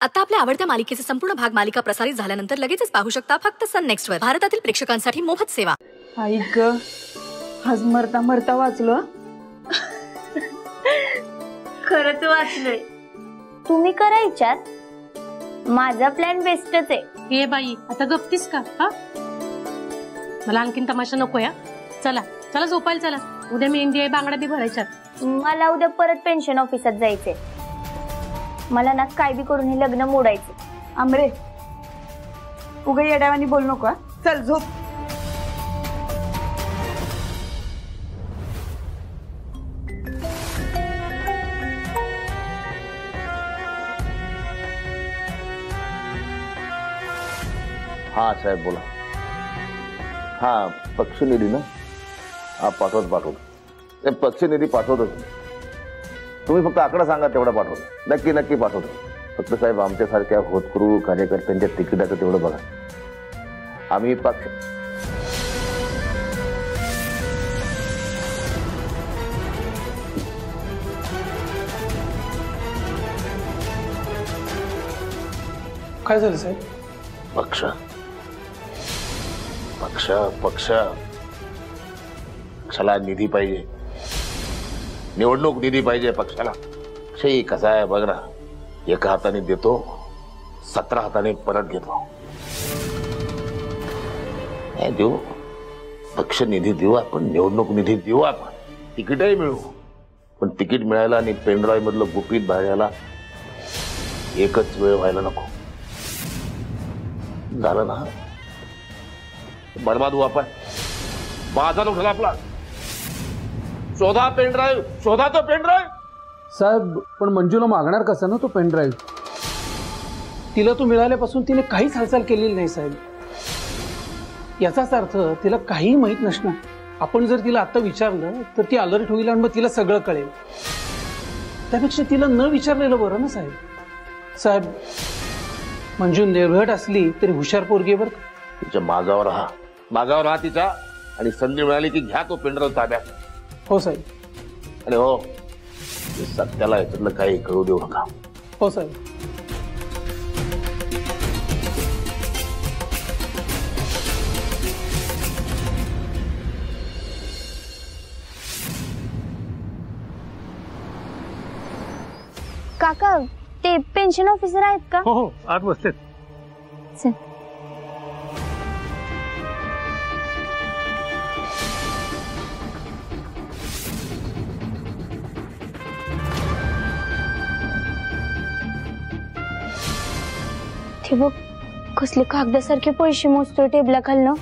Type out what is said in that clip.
आता आपल्या आवडत्या मालिकेचे संपूर्ण भाग मालिका प्रसारित झाल्यानंतर लगेचच पाहू शकता फक्त सन नेक्स्ट वर. भारतातील प्रेक्षकांसाठी मोफत सेवा. ऐक, आज मरता मरता वाचलो. खरंच वाचलोय. तुम्ही करा विचार, माझा प्लॅन बेस्टच आहे. हे बाई आता गप्तीस का? हा, मला आणखीन तमाशा नको या. चला चला झोपायला चला. उद्या मेहंदी आहे, बांगड्या बी भरायच्यात. मला उद्या परत पेन्शन ऑफिसात जायचंय. मला ना काय बी करून हे लग्न मोडायचं. आमरे, उगा येड्यावानी बोल नको. चल झोप. हाँ साहेब बोला. हाँ पक्षनिधी ना, हा पाठवतो. पक्षनिधी पाठवतो. तुम्ही फक्त आकडा सांगा तेवढा पाठवतो. नक्की पाठवतो. फक्त साहेब आमच्यासारख्या होतकरू कार्यकर्त्यांच्या तिकिटाचं तेवढं बघा. आम्ही पक्ष काय झालं साहेब? पक्ष पक्ष पक्ष पक्षाला निधी पाहिजे. निवडणूक निधी पाहिजे पक्षाला. पक्षही कसा आहे बघ ना, एका हाताने देतो, 17 हाताने परत घेतो. देऊ पक्ष निधी देऊ आपण, निवडणूक निधी देऊ आपण, तिकीटही मिळू. पण तिकीट मिळायला आणि पेनड्राईव्ह मधलं गुपित बाहेर एकच वेळ व्हायला नको. झालं ना, बर्बाद होऊ आपण. बाजार उठला आपला. शोधा पेनड्राईव्ह, शोधा तो पेनड्राईव्ह. साहेब पण मंजूला मागणार कसा ना तो पेनड्राईव्ह? तिला तो मिळाल्यापासून तिने काहीच हालचाल केलेली नाही साहेब. याचाच अर्थ तिला काही माहित नसणार. आपण जर तिला आता विचारलं तर ती अलर्ट होईल आणि मग तिला सगळं कळेल. त्यापेक्षा तिला न विचारलेलं बरं ना साहेब. साहेब मंजू निर्भट असली तरी हुशार पोरगी बर. तिच्या मागावर राहा तिच्या. आणि संधी मिळाली की घ्या तो पेनड्राईव्ह ताब्यात. हो साहेब. आणि हो, सत्याला याच्यातलं काही कळू देऊ नका. हो साहेब. काका, ते पेन्शन ऑफिसर आहेत का? हो हो, आत बसलेत. चल. ते बघ कसले कागदासारखे पैसे मोजतोय टेबला खालनं.